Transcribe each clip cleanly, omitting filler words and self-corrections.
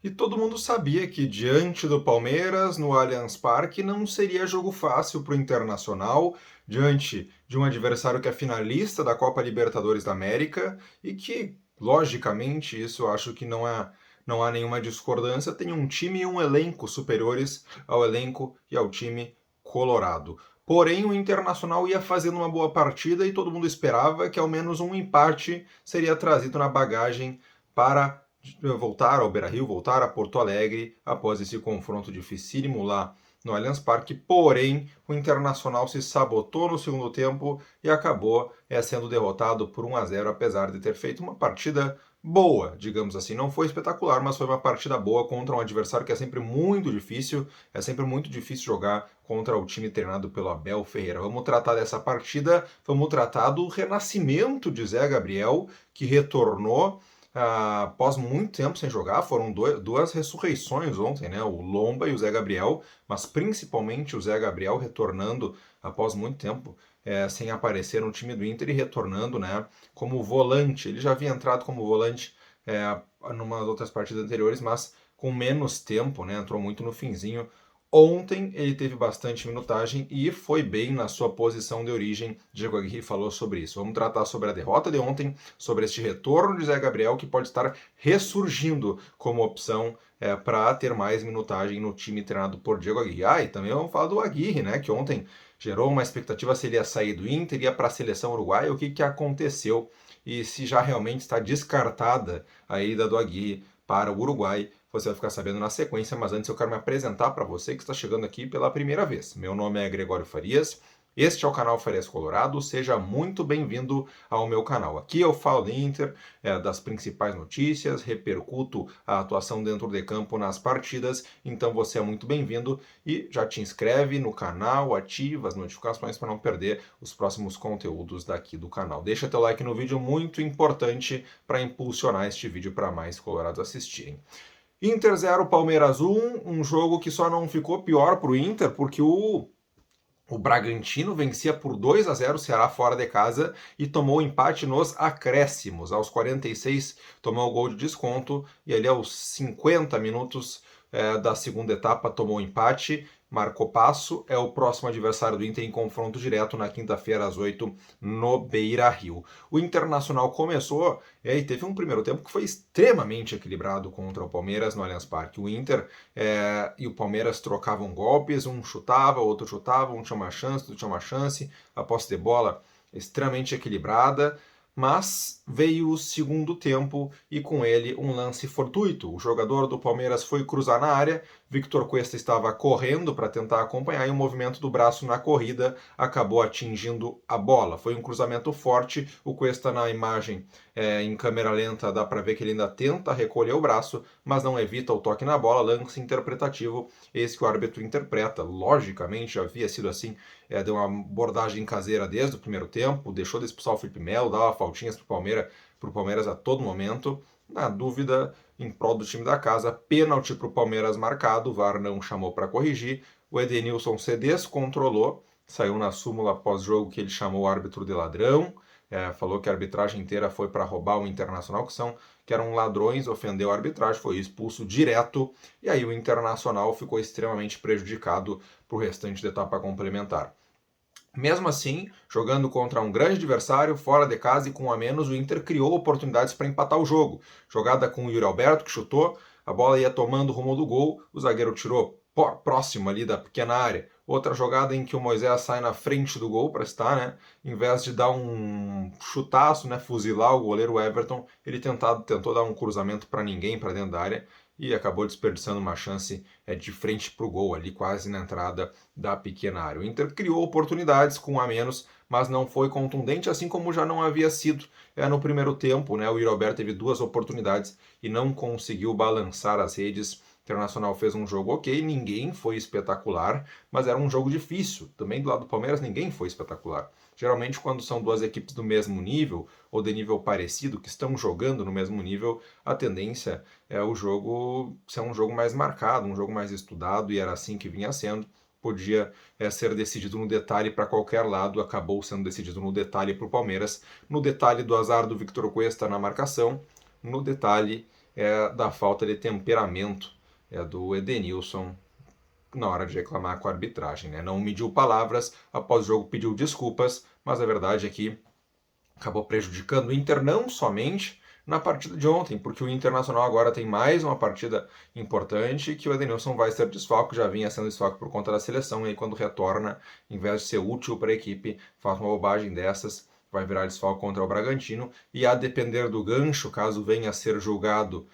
E todo mundo sabia que diante do Palmeiras, no Allianz Parque, não seria jogo fácil para o Internacional, diante de um adversário que é finalista da Copa Libertadores da América e que, logicamente, isso eu acho que não há nenhuma discordância, tem um time e um elenco superiores ao elenco e ao time colorado. Porém, o Internacional ia fazendo uma boa partida e todo mundo esperava que ao menos um empate seria trazido na bagagem para voltar ao Beira-Rio, voltar a Porto Alegre após esse confronto dificílimo lá no Allianz Parque. Porém, o Internacional se sabotou no segundo tempo e acabou sendo derrotado por 1-0, apesar de ter feito uma partida boa, digamos assim. Não foi espetacular, mas foi uma partida boa contra um adversário que é sempre muito difícil. É sempre muito difícil jogar contra o time treinado pelo Abel Ferreira. Vamos tratar dessa partida, vamos tratar do renascimento de Zé Gabriel, que retornou após muito tempo sem jogar. Foram duas ressurreições ontem, né? O Lomba e o Zé Gabriel, mas principalmente o Zé Gabriel retornando após muito tempo sem aparecer no time do Inter e retornando, né, como volante. Ele já havia entrado como volante numa outras partidas anteriores, mas com menos tempo, né? Entrou muito no finzinho. Ontem ele teve bastante minutagem e foi bem na sua posição de origem. Diego Aguirre falou sobre isso. Vamos tratar sobre a derrota de ontem, sobre este retorno de Zé Gabriel, que pode estar ressurgindo como opção para ter mais minutagem no time treinado por Diego Aguirre. E também vamos falar do Aguirre, né, que ontem gerou uma expectativa se ele ia sair do Inter, ia para a seleção uruguaia, o que aconteceu e se já realmente está descartada a ida do Aguirre para o Uruguai. Você vai ficar sabendo na sequência, mas antes eu quero me apresentar para você que está chegando aqui pela primeira vez. Meu nome é Gregório Farias, este é o canal Farias Colorado, seja muito bem-vindo ao meu canal. Aqui eu falo de Inter, das principais notícias, repercuto a atuação dentro de campo nas partidas, então você é muito bem-vindo e já te inscreve no canal, ativa as notificações para não perder os próximos conteúdos daqui do canal. Deixa teu like no vídeo, muito importante para impulsionar este vídeo para mais colorados assistirem. Inter 0, Palmeiras 1, um jogo que só não ficou pior para o Inter, porque o Bragantino vencia por 2-0 o Ceará fora de casa e tomou o empate nos acréscimos. Aos 46 tomou o gol de desconto e ali aos 50 minutos da segunda etapa tomou o empate, marcou passo, é o próximo adversário do Inter em confronto direto na quinta-feira às 8 no Beira-Rio. O Internacional começou e teve um primeiro tempo que foi extremamente equilibrado contra o Palmeiras no Allianz Parque. O Inter e o Palmeiras trocavam golpes, um chutava, outro chutava, um tinha uma chance, outro tinha uma chance, a posse de bola extremamente equilibrada, mas veio o segundo tempo e com ele um lance fortuito. O jogador do Palmeiras foi cruzar na área, Victor Cuesta estava correndo para tentar acompanhar e o movimento do braço na corrida acabou atingindo a bola. Foi um cruzamento forte, o Cuesta na imagem em câmera lenta dá para ver que ele ainda tenta recolher o braço, mas não evita o toque na bola, lance interpretativo, esse que o árbitro interpreta. Logicamente, já havia sido assim, deu uma abordagem caseira desde o primeiro tempo, deixou de expulsar o Felipe Melo, dava faltinhas para o Palmeiras a todo momento. Na dúvida, em prol do time da casa, pênalti para o Palmeiras marcado, o VAR não chamou para corrigir, o Edenilson se descontrolou, saiu na súmula após-jogo que ele chamou o árbitro de ladrão, falou que a arbitragem inteira foi para roubar o Internacional, que eram ladrões, ofendeu a arbitragem, foi expulso direto, e aí o Internacional ficou extremamente prejudicado para o restante da etapa complementar. Mesmo assim, jogando contra um grande adversário, fora de casa e com um a menos, o Inter criou oportunidades para empatar o jogo. Jogada com o Yuri Alberto, que chutou, a bola ia tomando o rumo do gol, o zagueiro tirou próximo ali da pequena área. Outra jogada em que o Moisés sai na frente do gol para estar, né? Em vez de dar um chutaço, né, fuzilar o goleiro Everton, ele tentou dar um cruzamento para ninguém para dentro da área e acabou desperdiçando uma chance de frente para o gol ali, quase na entrada da pequena área. O Inter criou oportunidades com um a menos, mas não foi contundente, assim como já não havia sido no primeiro tempo, né? O Yuri Alberto teve duas oportunidades e não conseguiu balançar as redes. O Internacional fez um jogo ok, ninguém foi espetacular, mas era um jogo difícil. Também do lado do Palmeiras ninguém foi espetacular. Geralmente quando são duas equipes do mesmo nível ou de nível parecido, que estão jogando no mesmo nível, a tendência é o jogo ser um jogo mais marcado, um jogo mais estudado, e era assim que vinha sendo. Podia ser decidido no detalhe para qualquer lado, acabou sendo decidido no detalhe para o Palmeiras, no detalhe do azar do Victor Cuesta na marcação, no detalhe da falta de temperamento do Edenilson na hora de reclamar com a arbitragem, né? Não mediu palavras, após o jogo pediu desculpas, mas a verdade é que acabou prejudicando o Inter não somente na partida de ontem, porque o Internacional agora tem mais uma partida importante que o Edenilson vai ser desfalque, já vinha sendo desfalque por conta da seleção, e aí quando retorna, em vez de ser útil para a equipe, faz uma bobagem dessas, vai virar desfalque contra o Bragantino, e a depender do gancho, caso venha a ser julgado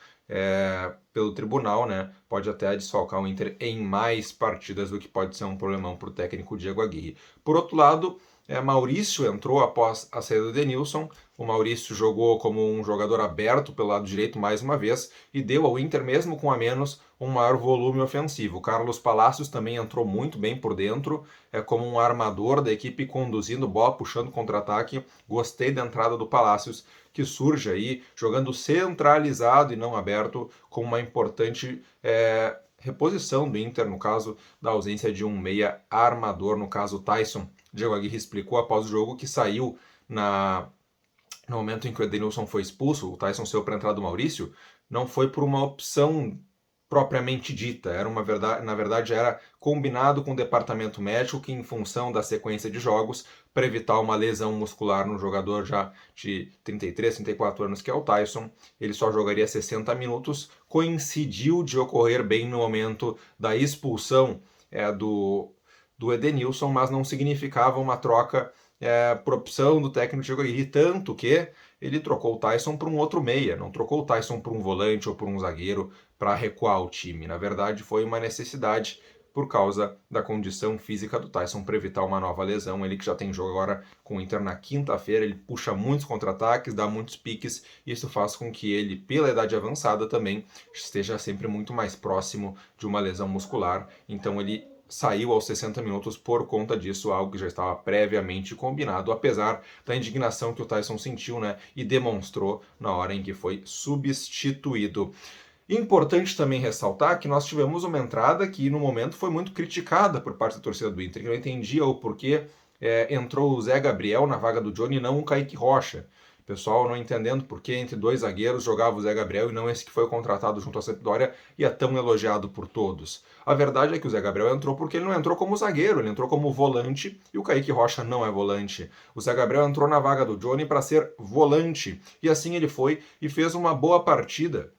pelo tribunal, né, pode até desfalcar o Inter em mais partidas, o que pode ser um problemão para o técnico Diego Aguirre. Por outro lado, Maurício entrou após a saída do Denilson. O Maurício jogou como um jogador aberto pelo lado direito mais uma vez e deu ao Inter, mesmo com a menos, um maior volume ofensivo. O Carlos Palacios também entrou muito bem por dentro, como um armador da equipe, conduzindo bola, puxando contra-ataque. Gostei da entrada do Palacios, que surge aí, jogando centralizado e não aberto, como uma importante reposição do Inter, no caso da ausência de um meia armador, no caso o Tyson. Diego Aguirre explicou após o jogo que saiu no momento em que o Edenilson foi expulso, o Tyson saiu para a entrada do Maurício, não foi por uma opção propriamente dita, na verdade era combinado com o departamento médico que, em função da sequência de jogos, para evitar uma lesão muscular no jogador já de 33, 34 anos, que é o Tyson, ele só jogaria 60 minutos, coincidiu de ocorrer bem no momento da expulsão do Edenilson, mas não significava uma troca por opção do técnico Diego Aguirre, tanto que ele trocou o Tyson por um outro meia, não trocou o Tyson por um volante ou por um zagueiro para recuar o time. Na verdade, foi uma necessidade por causa da condição física do Tyson para evitar uma nova lesão. Ele que já tem jogo agora com o Inter na quinta-feira, ele puxa muitos contra-ataques, dá muitos piques, e isso faz com que ele, pela idade avançada também, esteja sempre muito mais próximo de uma lesão muscular. Então ele saiu aos 60 minutos por conta disso, algo que já estava previamente combinado, apesar da indignação que o Tyson sentiu, né, e demonstrou na hora em que foi substituído. Importante também ressaltar que nós tivemos uma entrada que no momento foi muito criticada por parte da torcida do Inter, que não entendia o porquê entrou o Zé Gabriel na vaga do Johnny e não o Kaique Rocha. Pessoal não entendendo por que entre dois zagueiros jogava o Zé Gabriel e não esse que foi contratado junto à Sampdoria e é tão elogiado por todos. A verdade é que o Zé Gabriel entrou porque ele não entrou como zagueiro, ele entrou como volante e o Kaique Rocha não é volante. O Zé Gabriel entrou na vaga do Johnny para ser volante e assim ele foi e fez uma boa partida.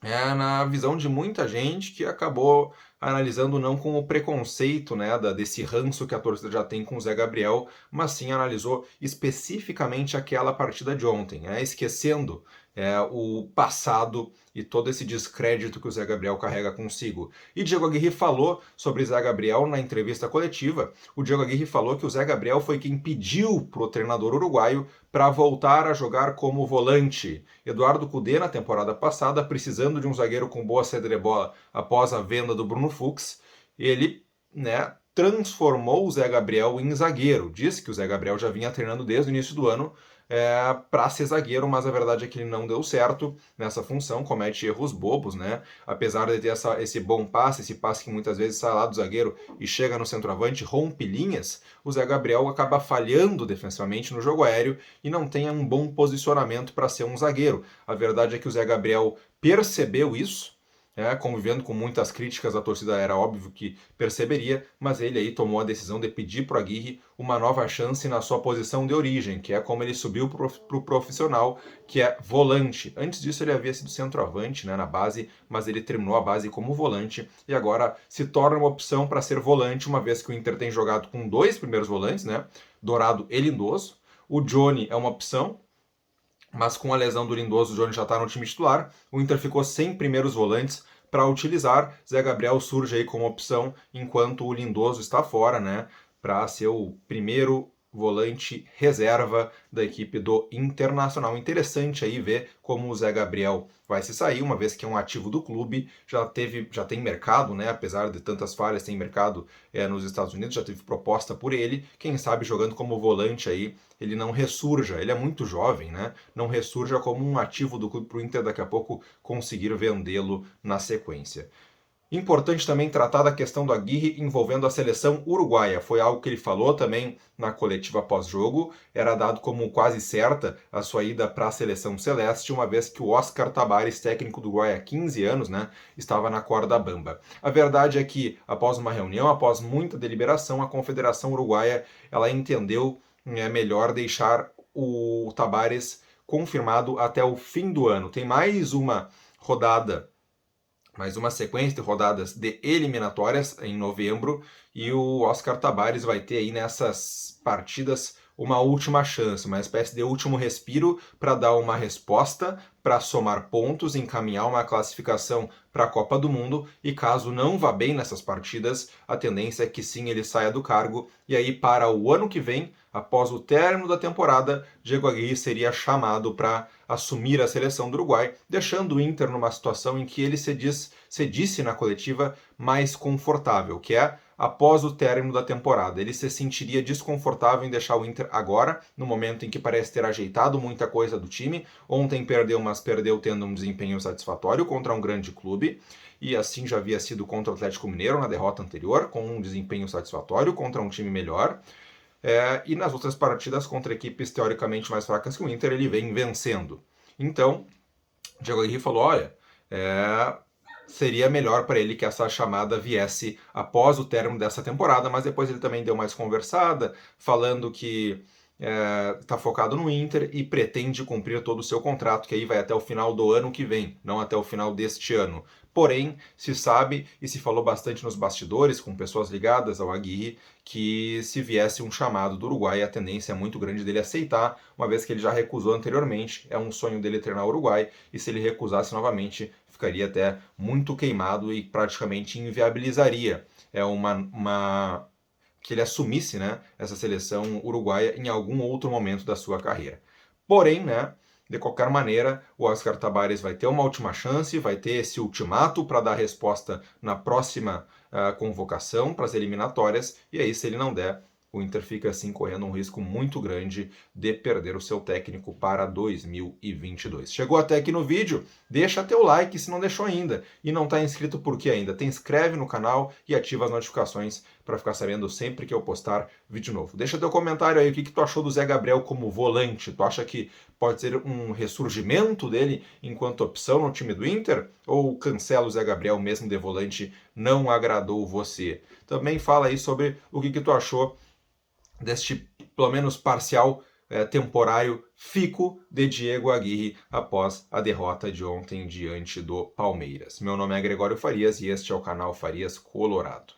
Na visão de muita gente que acabou analisando não com o preconceito, né, desse ranço que a torcida já tem com o Zé Gabriel, mas sim analisou especificamente aquela partida de ontem, esquecendo o passado e todo esse descrédito que o Zé Gabriel carrega consigo. E Diego Aguirre falou sobre Zé Gabriel na entrevista coletiva. O Diego Aguirre falou que o Zé Gabriel foi quem pediu para o treinador uruguaio para voltar a jogar como volante. Eduardo Cudê, na temporada passada, precisando de um zagueiro com boa saída de bola após a venda do Bruno Fux, ele transformou o Zé Gabriel em zagueiro. Disse que o Zé Gabriel já vinha treinando desde o início do ano para ser zagueiro, mas a verdade é que ele não deu certo nessa função, comete erros bobos, né? Apesar de ter esse bom passe, esse passe que muitas vezes sai lá do zagueiro e chega no centroavante, rompe linhas, o Zé Gabriel acaba falhando defensivamente no jogo aéreo e não tem um bom posicionamento para ser um zagueiro. A verdade é que o Zé Gabriel percebeu isso, convivendo com muitas críticas, a torcida era óbvio que perceberia, mas ele aí tomou a decisão de pedir para o Aguirre uma nova chance na sua posição de origem, que é como ele subiu para o profissional, que é volante. Antes disso ele havia sido centroavante, na base, mas ele terminou a base como volante e agora se torna uma opção para ser volante, uma vez que o Inter tem jogado com dois primeiros volantes, Dourado e Lindoso. O Johnny é uma opção, mas com a lesão do Lindoso, o Johnny já está no time titular. O Inter ficou sem primeiros volantes para utilizar. Zé Gabriel surge aí como opção, enquanto o Lindoso está fora, para ser o primeiro volante reserva da equipe do Internacional. Interessante aí ver como o Zé Gabriel vai se sair, uma vez que é um ativo do clube, já tem mercado, apesar de tantas falhas, tem mercado nos Estados Unidos, já teve proposta por ele, quem sabe jogando como volante aí, ele não ressurja, ele é muito jovem, não ressurja como um ativo do clube para o Inter daqui a pouco conseguir vendê-lo na sequência. Importante também tratar da questão do Aguirre envolvendo a seleção uruguaia. Foi algo que ele falou também na coletiva pós-jogo. Era dado como quase certa a sua ida para a seleção celeste, uma vez que o Oscar Tabares, técnico do Uruguai há 15 anos, estava na corda bamba. A verdade é que, após uma reunião, após muita deliberação, a Confederação Uruguaia ela entendeu melhor deixar o Tabares confirmado até o fim do ano. Tem mais uma sequência de rodadas de eliminatórias em novembro e o Oscar Tabares vai ter aí nessas partidas uma última chance, uma espécie de último respiro para dar uma resposta, para somar pontos, encaminhar uma classificação para a Copa do Mundo e caso não vá bem nessas partidas, a tendência é que sim ele saia do cargo e aí para o ano que vem, após o término da temporada, Diego Aguirre seria chamado para assumir a seleção do Uruguai, deixando o Inter numa situação em que ele se disse na coletiva mais confortável, que é após o término da temporada. Ele se sentiria desconfortável em deixar o Inter agora, no momento em que parece ter ajeitado muita coisa do time. Ontem perdeu, mas perdeu tendo um desempenho satisfatório contra um grande clube. E assim já havia sido contra o Atlético Mineiro na derrota anterior, com um desempenho satisfatório contra um time melhor. E nas outras partidas contra equipes teoricamente mais fracas que o Inter, ele vem vencendo. Então, Diego Aguirre falou, olha, seria melhor para ele que essa chamada viesse após o término dessa temporada, mas depois ele também deu mais conversada, falando que está focado no Inter e pretende cumprir todo o seu contrato, que aí vai até o final do ano que vem, não até o final deste ano. Porém, se sabe e se falou bastante nos bastidores, com pessoas ligadas ao Aguirre, que se viesse um chamado do Uruguai, a tendência é muito grande dele aceitar, uma vez que ele já recusou anteriormente, é um sonho dele treinar o Uruguai, e se ele recusasse novamente, ficaria até muito queimado e praticamente inviabilizaria que ele assumisse essa seleção uruguaia em algum outro momento da sua carreira. Porém, de qualquer maneira, o Oscar Tabares vai ter uma última chance, vai ter esse ultimato para dar resposta na próxima convocação para as eliminatórias, e aí, se ele não der, o Inter fica assim correndo um risco muito grande de perder o seu técnico para 2022. Chegou até aqui no vídeo? Deixa teu like se não deixou ainda. E não está inscrito por que ainda? Te inscreve no canal e ativa as notificações para ficar sabendo sempre que eu postar vídeo novo. Deixa teu comentário aí, o que tu achou do Zé Gabriel como volante? Tu acha que pode ser um ressurgimento dele enquanto opção no time do Inter? Ou cancela o Zé Gabriel mesmo de volante, não agradou você? Também fala aí sobre o que tu achou deste, pelo menos parcial, temporário fico de Diego Aguirre após a derrota de ontem diante do Palmeiras. Meu nome é Gregório Farias e este é o canal Farias Colorado.